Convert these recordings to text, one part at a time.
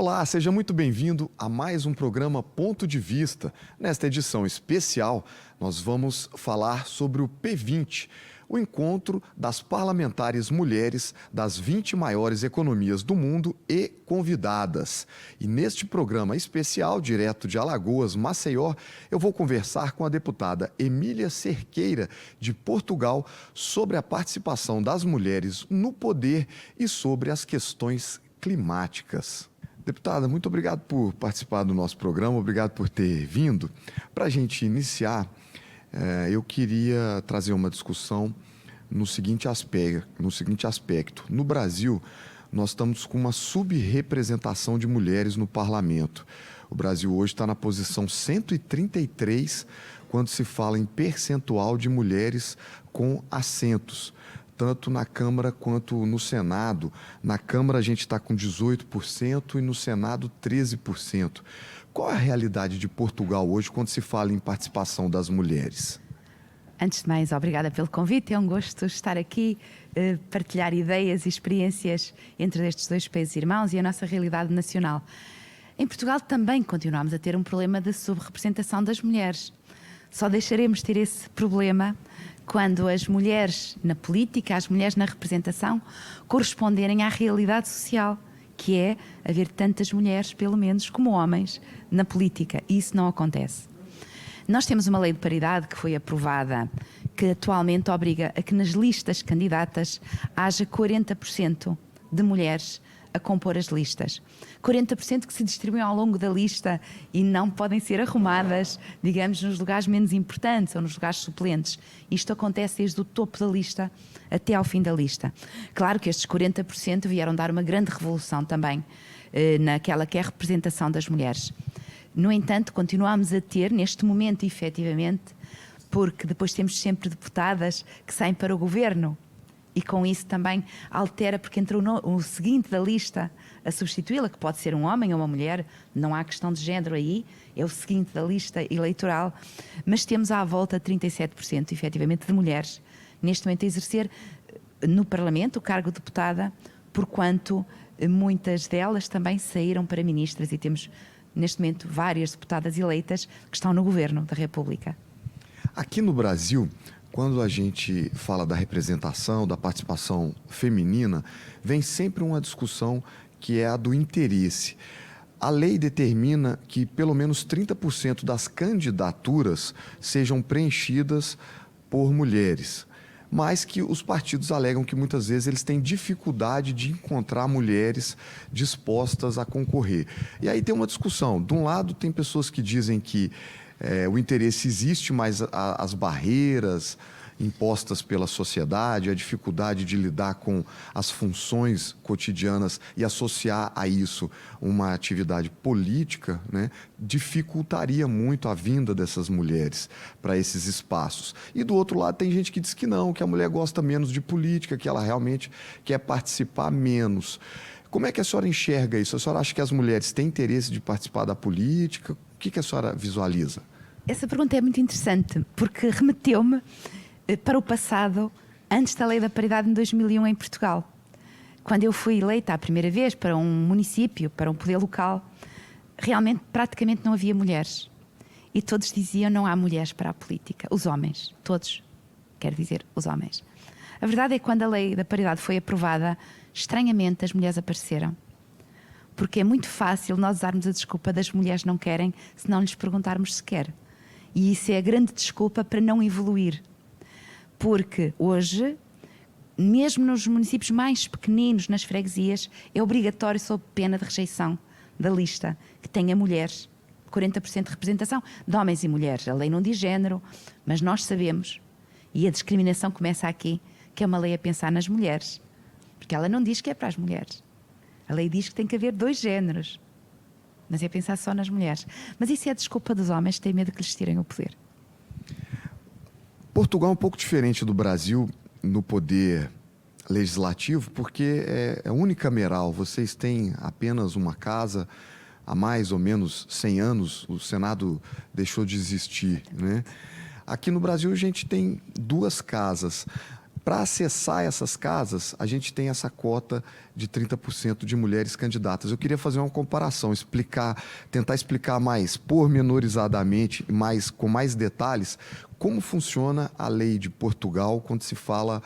Olá, seja muito bem-vindo a mais um programa Ponto de Vista. Nesta edição especial, nós vamos falar sobre o P20, o encontro das parlamentares mulheres das 20 maiores economias do mundo e convidadas. E neste programa especial, direto de Alagoas, Maceió, eu vou conversar com a deputada Emília Cerqueira, de Portugal, sobre a participação das mulheres no poder e sobre as questões climáticas. Deputada, muito obrigado por participar do nosso programa, obrigado por ter vindo. Para a gente iniciar, eu queria trazer uma discussão no seguinte aspecto. No Brasil, nós estamos com uma subrepresentação de mulheres no parlamento. O Brasil hoje está na posição 133 quando se fala em percentual de mulheres com assentos, tanto na Câmara quanto no Senado. Na Câmara a gente está com 18% e no Senado 13%. Qual é a realidade de Portugal hoje quando se fala em participação das mulheres? Antes de mais, obrigada pelo convite. É um gosto estar aqui, partilhar ideias e experiências entre estes dois países irmãos e a nossa realidade nacional. Em Portugal também continuamos a ter um problema de subrepresentação das mulheres. Só deixaremos de ter esse problema quando as mulheres na política, as mulheres na representação, corresponderem à realidade social, que é haver tantas mulheres, pelo menos, como homens na política. E isso não acontece. Nós temos uma lei de paridade que foi aprovada, que atualmente obriga a que nas listas candidatas haja 40% de mulheres a compor as listas. 40% que se distribuem ao longo da lista e não podem ser arrumadas, digamos, nos lugares menos importantes ou nos lugares suplentes. Isto acontece desde o topo da lista até ao fim da lista. Claro que estes 40% vieram dar uma grande revolução também naquela que é a representação das mulheres. No entanto, continuamos a ter, neste momento, efetivamente, porque depois temos sempre deputadas que saem para o governo, e com isso também altera, porque entrou o seguinte da lista a substituí-la, que pode ser um homem ou uma mulher, não há questão de género aí, é o seguinte da lista eleitoral, mas temos à volta 37%, efetivamente, de mulheres, neste momento a exercer no Parlamento o cargo de deputada, porquanto muitas delas também saíram para ministras e temos, neste momento, várias deputadas eleitas que estão no Governo da República. Aqui no Brasil, quando a gente fala da representação, da participação feminina, vem sempre uma discussão que é a do interesse. A lei determina que pelo menos 30% das candidaturas sejam preenchidas por mulheres, mas que os partidos alegam que muitas vezes eles têm dificuldade de encontrar mulheres dispostas a concorrer. E aí tem uma discussão. De um lado, tem pessoas que dizem que o interesse existe, mas as barreiras impostas pela sociedade, a dificuldade de lidar com as funções cotidianas e associar a isso uma atividade política, né, dificultaria muito a vinda dessas mulheres para esses espaços. E do outro lado tem gente que diz que não, que a mulher gosta menos de política, que ela realmente quer participar menos. Como é que a senhora enxerga isso? A senhora acha que as mulheres têm interesse de participar da política? O que a senhora visualiza? Essa pergunta é muito interessante, porque remeteu-me para o passado, antes da Lei da Paridade em 2001 em Portugal. Quando eu fui eleita a primeira vez para um município, para um poder local, realmente praticamente não havia mulheres. E todos diziam não há mulheres para a política. Os homens, todos, quero dizer, os homens. A verdade é que quando a Lei da Paridade foi aprovada, estranhamente as mulheres apareceram. Porque é muito fácil nós usarmos a desculpa das mulheres não querem se não lhes perguntarmos se quer. E isso é a grande desculpa para não evoluir. Porque hoje, mesmo nos municípios mais pequeninos, nas freguesias, é obrigatório, sob pena de rejeição da lista, que tenha mulheres, 40% de representação de homens e mulheres. A lei não diz género, mas nós sabemos, e a discriminação começa aqui, que é uma lei a pensar nas mulheres. Porque ela não diz que é para as mulheres. A lei diz que tem que haver 2 géneros, mas é pensar só nas mulheres. Mas isso é a desculpa dos homens que têm medo de que lhes tirem o poder. Portugal é um pouco diferente do Brasil no poder legislativo, porque é unicameral. Vocês têm apenas uma casa há mais ou menos 100 anos, o Senado deixou de existir, né? Aqui no Brasil a gente tem 2 casas. Para acessar essas casas, a gente tem essa cota de 30% de mulheres candidatas. Eu queria fazer uma comparação, tentar explicar mais pormenorizadamente, com mais detalhes, como funciona a lei de Portugal quando se fala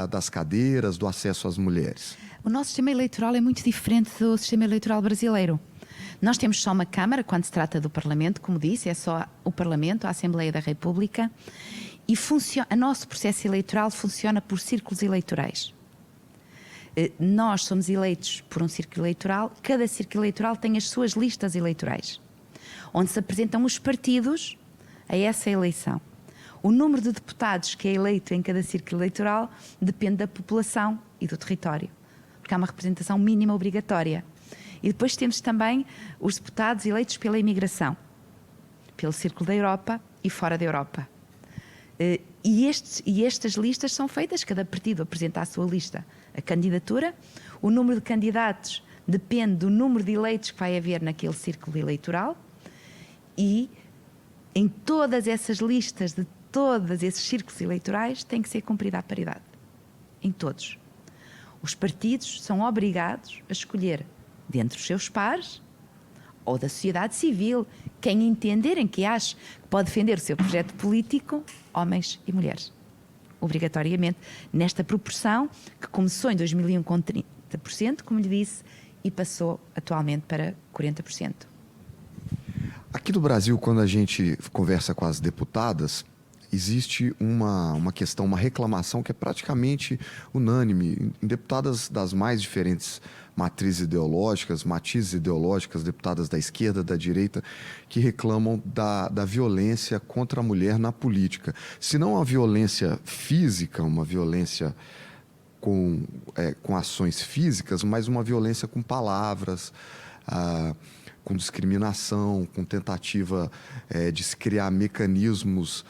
das cadeiras, do acesso às mulheres. O nosso sistema eleitoral é muito diferente do sistema eleitoral brasileiro. Nós temos só uma Câmara quando se trata do Parlamento, como disse, é só o Parlamento, a Assembleia da República, e o nosso processo eleitoral funciona por círculos eleitorais. Nós somos eleitos por um círculo eleitoral, cada círculo eleitoral tem as suas listas eleitorais, onde se apresentam os partidos a essa eleição. O número de deputados que é eleito em cada círculo eleitoral depende da população e do território, porque há uma representação mínima obrigatória. E depois temos também os deputados eleitos pela imigração, pelo Círculo da Europa e fora da Europa. E estas listas são feitas, cada partido apresenta a sua lista, a candidatura. O número de candidatos depende do número de eleitos que vai haver naquele círculo eleitoral, e em todas essas listas de todos esses círculos eleitorais tem que ser cumprida a paridade. Em todos. Os partidos são obrigados a escolher dentre os seus pares ou da sociedade civil, quem entenderem que ache que pode defender o seu projeto político, homens e mulheres. Obrigatoriamente, nesta proporção que começou em 2001 com 30%, como lhe disse, e passou atualmente para 40%. Aqui no Brasil, quando a gente conversa com as deputadas, existe uma questão, uma reclamação que é praticamente unânime em deputadas das mais diferentes matizes ideológicas, deputadas da esquerda, da direita, que reclamam da violência contra a mulher na política. Se não a violência física, uma violência com ações físicas, mas uma violência com palavras, com discriminação, com tentativa de se criar mecanismos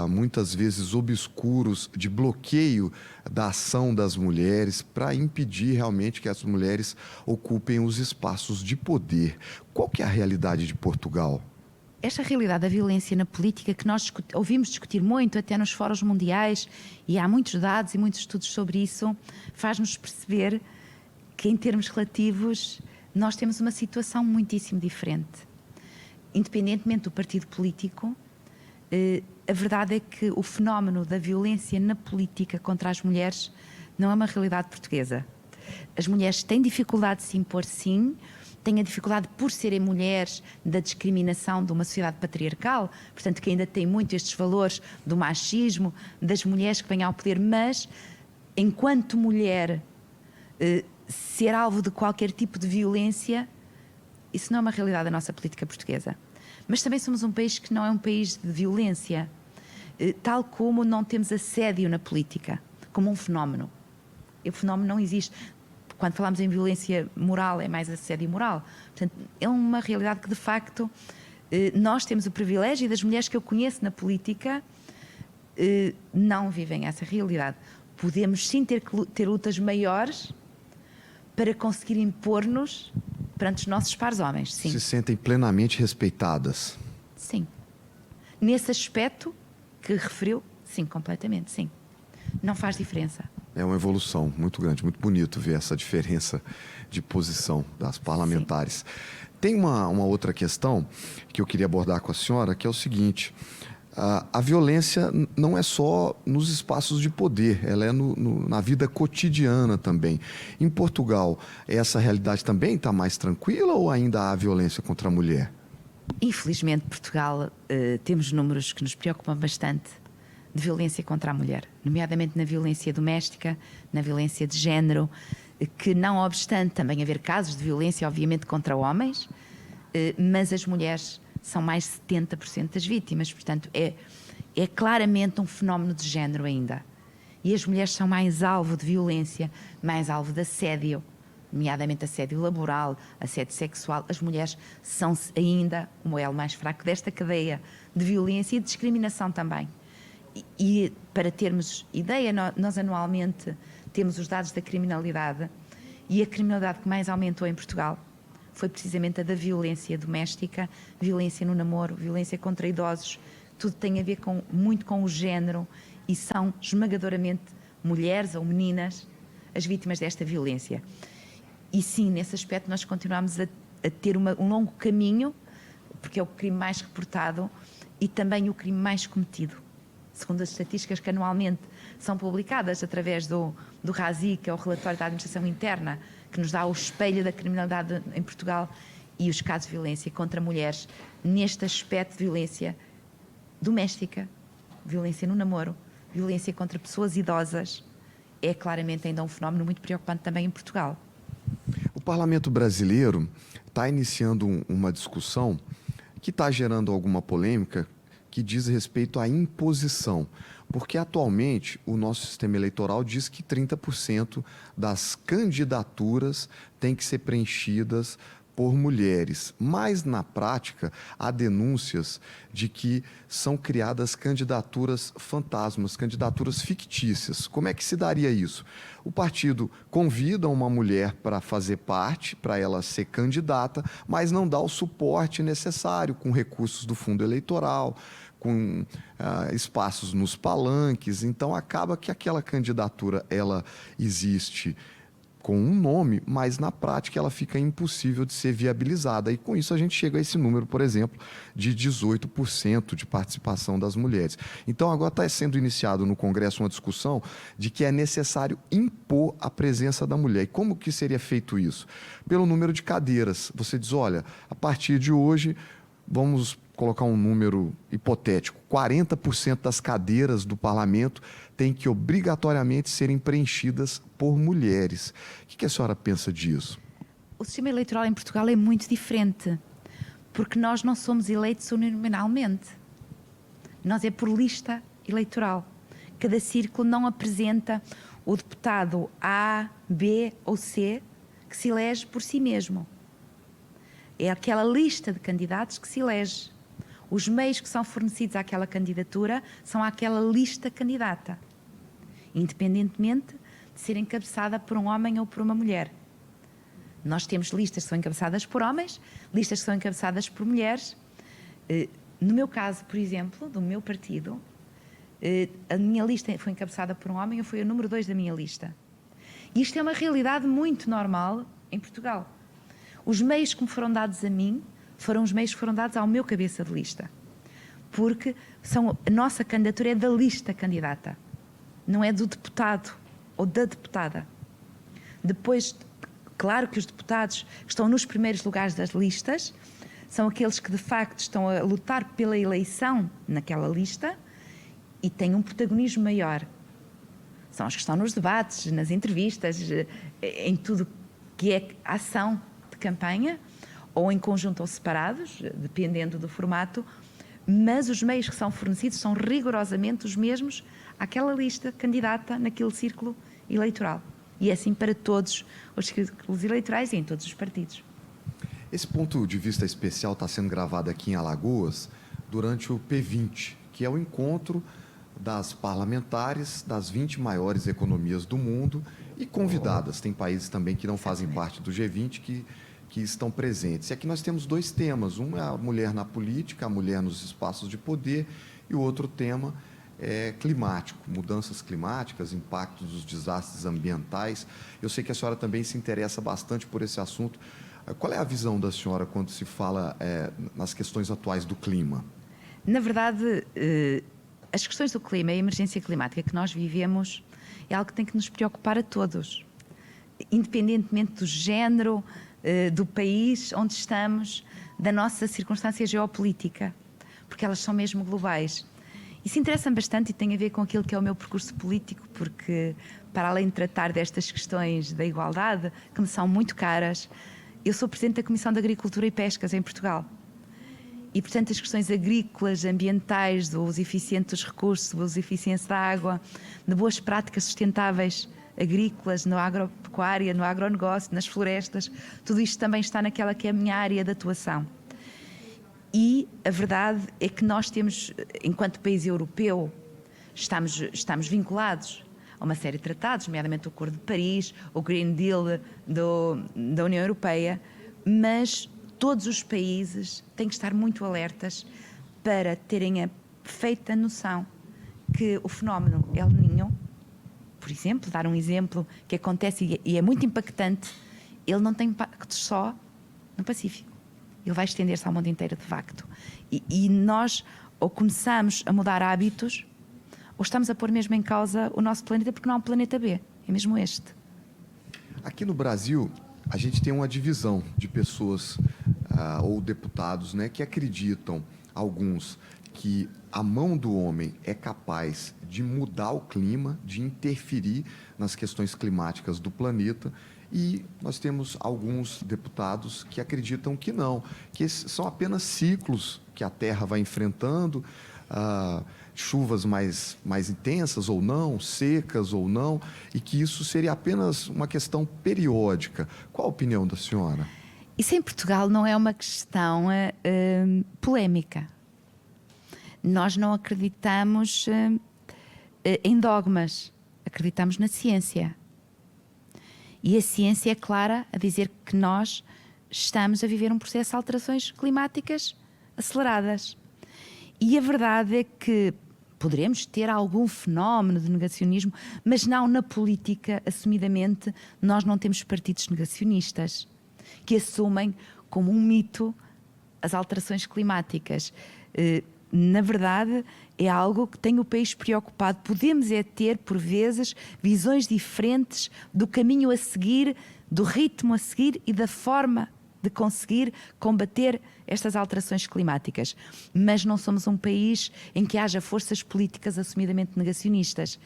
muitas vezes obscuros de bloqueio da ação das mulheres para impedir realmente que as mulheres ocupem os espaços de poder. Qual que é a realidade de Portugal? Esta realidade da violência na política, que nós ouvimos discutir muito até nos fóruns mundiais, e há muitos dados e muitos estudos sobre isso, faz-nos perceber que em termos relativos nós temos uma situação muitíssimo diferente. Independentemente do partido político, a verdade é que o fenómeno da violência na política contra as mulheres não é uma realidade portuguesa. As mulheres têm dificuldade de se impor, sim, têm a dificuldade por serem mulheres da discriminação de uma sociedade patriarcal, portanto que ainda tem muito estes valores do machismo, das mulheres que vêm ao poder, mas enquanto mulher ser alvo de qualquer tipo de violência, isso não é uma realidade da nossa política portuguesa. Mas também somos um país que não é um país de violência, tal como não temos assédio na política, como um fenómeno. O fenómeno não existe. Quando falamos em violência moral, é mais assédio moral. Portanto, é uma realidade que, de facto, nós temos o privilégio, e das mulheres que eu conheço na política não vivem essa realidade. Podemos sim ter lutas maiores para conseguir impor-nos perante os nossos pares homens, sim. Se sentem plenamente respeitadas? Sim. Nesse aspecto que referiu, sim, completamente, sim. Não faz diferença. É uma evolução muito grande, muito bonito ver essa diferença de posição das parlamentares. Sim. Tem uma outra questão que eu queria abordar com a senhora, que é o seguinte: a violência não é só nos espaços de poder, ela é na vida cotidiana também. Em Portugal, essa realidade também está mais tranquila ou ainda há violência contra a mulher? Infelizmente, Portugal, temos números que nos preocupam bastante de violência contra a mulher, nomeadamente na violência doméstica, na violência de género, que não obstante também haver casos de violência, obviamente, contra homens, mas as mulheres são mais de 70% das vítimas, portanto é claramente um fenómeno de género ainda. E as mulheres são mais alvo de violência, mais alvo de assédio, nomeadamente assédio laboral, assédio sexual. As mulheres são ainda o elo mais fraco desta cadeia de violência e de discriminação também. E para termos ideia, nós anualmente temos os dados da criminalidade, e a criminalidade que mais aumentou em Portugal foi precisamente a da violência doméstica, violência no namoro, violência contra idosos. Tudo tem a ver muito com o género, e são esmagadoramente mulheres ou meninas as vítimas desta violência. E sim, nesse aspecto nós continuamos a ter um longo caminho, porque é o crime mais reportado e também o crime mais cometido. Segundo as estatísticas que anualmente são publicadas através do RASI, que é o Relatório da Administração Interna, que nos dá o espelho da criminalidade em Portugal, e os casos de violência contra mulheres, neste aspecto de violência doméstica, violência no namoro, violência contra pessoas idosas, é claramente ainda um fenómeno muito preocupante também em Portugal. O Parlamento brasileiro está iniciando uma discussão que está gerando alguma polêmica que diz respeito à imposição, porque atualmente o nosso sistema eleitoral diz que 30% das candidaturas têm que ser preenchidas por mulheres, mas na prática há denúncias de que são criadas candidaturas fantasmas, candidaturas fictícias. Como é que se daria isso? O partido convida uma mulher para fazer parte, para ela ser candidata, mas não dá o suporte necessário com recursos do fundo eleitoral, com espaços nos palanques. Então acaba que aquela candidatura ela existe com um nome, mas na prática ela fica impossível de ser viabilizada. E com isso a gente chega a esse número, por exemplo, de 18% de participação das mulheres. Então agora está sendo iniciado no Congresso uma discussão de que é necessário impor a presença da mulher. E como que seria feito isso? Pelo número de cadeiras. Você diz, olha, a partir de hoje vamos colocar um número hipotético, 40% das cadeiras do parlamento têm que obrigatoriamente serem preenchidas por mulheres. O que a senhora pensa disso? O sistema eleitoral em Portugal é muito diferente, porque nós não somos eleitos uninominalmente. Nós é por lista eleitoral. Cada círculo não apresenta o deputado A, B ou C que se elege por si mesmo. É aquela lista de candidatos que se elege. Os meios que são fornecidos àquela candidatura são àquela lista candidata, independentemente de ser encabeçada por um homem ou por uma mulher. Nós temos listas que são encabeçadas por homens, listas que são encabeçadas por mulheres. No meu caso, por exemplo, do meu partido, a minha lista foi encabeçada por um homem, eu fui o número 2 da minha lista. E isto é uma realidade muito normal em Portugal. Os meios que me foram dados a mim foram os meios que foram dados ao meu cabeça de lista. Porque a nossa candidatura é da lista candidata, não é do deputado ou da deputada. Depois, claro que os deputados que estão nos primeiros lugares das listas são aqueles que de facto estão a lutar pela eleição naquela lista e têm um protagonismo maior. São os que estão nos debates, nas entrevistas, em tudo que é ação de campanha, ou em conjunto ou separados, dependendo do formato, mas os meios que são fornecidos são rigorosamente os mesmos àquela lista candidata naquele círculo eleitoral. E é assim para todos os círculos eleitorais e em todos os partidos. Esse ponto de vista especial está sendo gravado aqui em Alagoas durante o P20, que é o encontro das parlamentares das 20 maiores economias do mundo e convidadas. Tem países também que não fazem parte do G20 que estão presentes. E aqui nós temos dois temas. Um é a mulher na política, a mulher nos espaços de poder, e o outro tema é climático, mudanças climáticas, impactos dos desastres ambientais. Eu sei que a senhora também se interessa bastante por esse assunto. Qual é a visão da senhora quando se fala nas questões atuais do clima? Na verdade, as questões do clima e a emergência climática que nós vivemos é algo que tem que nos preocupar a todos, independentemente do género, do país onde estamos, da nossa circunstância geopolítica, porque elas são mesmo globais. Isso interessa-me bastante e tem a ver com aquilo que é o meu percurso político, porque, para além de tratar destas questões da igualdade, que me são muito caras, eu sou Presidente da Comissão de Agricultura e Pescas em Portugal. E, portanto, as questões agrícolas, ambientais, do uso eficiente dos recursos, do uso eficiente da água, de boas práticas sustentáveis agrícolas, na agropecuária, no agronegócio, nas florestas, tudo isto também está naquela que é a minha área de atuação. E a verdade é que nós temos, enquanto país europeu, estamos vinculados a uma série de tratados, nomeadamente o Acordo de Paris, o Green Deal da União Europeia, mas todos os países têm que estar muito alertas para terem a perfeita noção que o fenómeno El Niño, por exemplo, dar um exemplo que acontece e é muito impactante, ele não tem impactos só no Pacífico. Ele vai estender-se ao mundo inteiro, de facto. E nós ou começamos a mudar hábitos, ou estamos a pôr mesmo em causa o nosso planeta, porque não há um planeta B, é mesmo este. Aqui no Brasil, a gente tem uma divisão de pessoas ou deputados, né, que acreditam, alguns, que a mão do homem é capaz de mudar o clima, de interferir nas questões climáticas do planeta. E nós temos alguns deputados que acreditam que não, que esses são apenas ciclos que a Terra vai enfrentando, chuvas mais intensas ou não, secas ou não, e que isso seria apenas uma questão periódica. Qual a opinião da senhora? Isso em Portugal não é uma questão polémica. Nós não acreditamos em dogmas, acreditamos na ciência. E a ciência é clara a dizer que nós estamos a viver um processo de alterações climáticas aceleradas. E a verdade é que poderemos ter algum fenómeno de negacionismo, mas não na política, assumidamente, nós não temos partidos negacionistas que assumem como um mito as alterações climáticas. Na verdade, é algo que tem o país preocupado. Podemos ter, por vezes, visões diferentes do caminho a seguir, do ritmo a seguir e da forma de conseguir combater estas alterações climáticas. Mas não somos um país em que haja forças políticas assumidamente negacionistas.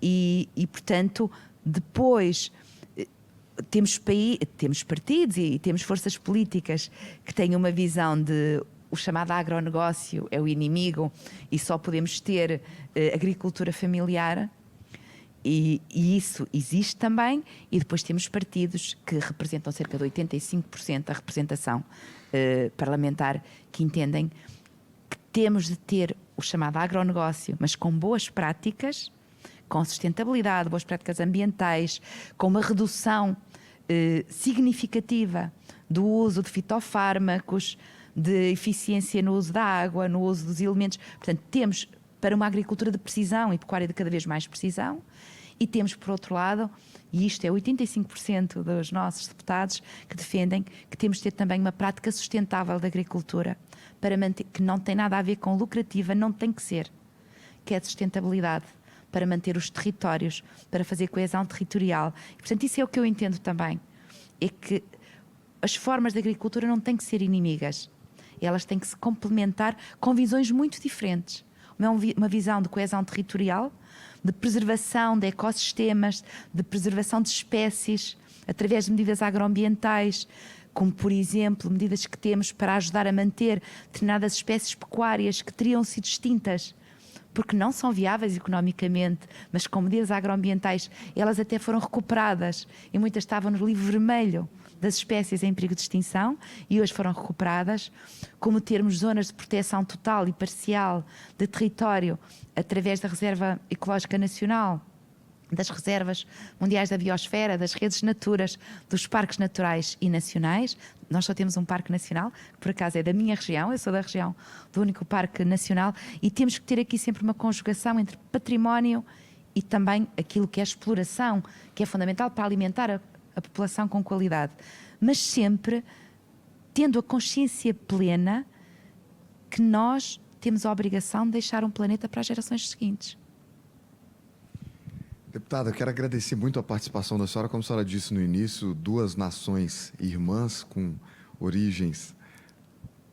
E portanto, depois temos partidos e temos forças políticas que têm uma visão de o chamado agronegócio é o inimigo e só podemos ter agricultura familiar, e isso existe também. E depois temos partidos que representam cerca de 85% da representação parlamentar, que entendem que temos de ter o chamado agronegócio, mas com boas práticas, com sustentabilidade, boas práticas ambientais, com uma redução significativa do uso de fitofármacos, de eficiência no uso da água, no uso dos elementos. Portanto, temos para uma agricultura de precisão e pecuária de cada vez mais precisão, e temos, por outro lado, e isto é 85% dos nossos deputados que defendem, que temos de ter também uma prática sustentável da agricultura, para manter, que não tem nada a ver com lucrativa, não tem que ser, que é de sustentabilidade, para manter os territórios, para fazer coesão territorial. E, portanto, isso é o que eu entendo também, é que as formas de agricultura não têm que ser inimigas. Elas têm que se complementar com visões muito diferentes. Uma visão de coesão territorial, de preservação de ecossistemas, de preservação de espécies, através de medidas agroambientais, como, por exemplo, medidas que temos para ajudar a manter determinadas espécies pecuárias que teriam sido extintas, porque não são viáveis economicamente, mas com medidas agroambientais elas até foram recuperadas e muitas estavam no livro vermelho das espécies em perigo de extinção e hoje foram recuperadas, como termos zonas de proteção total e parcial de território através da Reserva Ecológica Nacional, das reservas mundiais da biosfera, das redes naturas, dos parques naturais e nacionais. Nós só temos um parque nacional, que por acaso é da minha região, eu sou da região do único parque nacional, e temos que ter aqui sempre uma conjugação entre património e também aquilo que é a exploração, que é fundamental para alimentar a população com qualidade, mas sempre tendo a consciência plena que nós temos a obrigação de deixar um planeta para as gerações seguintes. Deputada, eu quero agradecer muito a participação da senhora. Como a senhora disse no início, duas nações irmãs com origens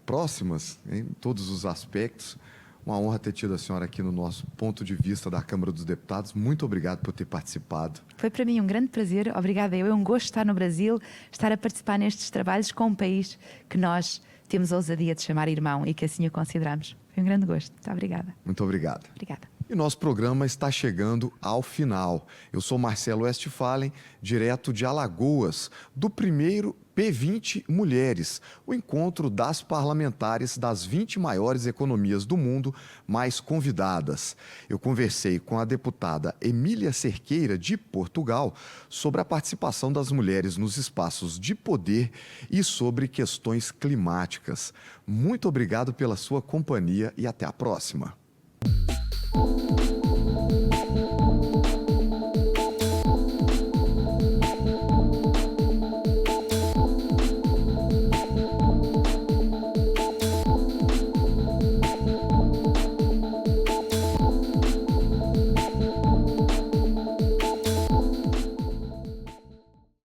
próximas em todos os aspectos. Uma honra ter tido a senhora aqui no nosso ponto de vista da Câmara dos Deputados. Muito obrigado por ter participado. Foi para mim um grande prazer. Obrigada. É um gosto estar no Brasil, estar a participar nestes trabalhos com um país que nós temos a ousadia de chamar irmão e que assim o consideramos. Foi um grande gosto. Muito obrigada. Muito obrigado. Obrigada. E nosso programa está chegando ao final. Eu sou Marcelo Westphalen, direto de Alagoas, do primeiro P20 Mulheres, o encontro das parlamentares das 20 maiores economias do mundo mais convidadas. Eu conversei com a deputada Emília Cerqueira, de Portugal, sobre a participação das mulheres nos espaços de poder e sobre questões climáticas. Muito obrigado pela sua companhia e até a próxima.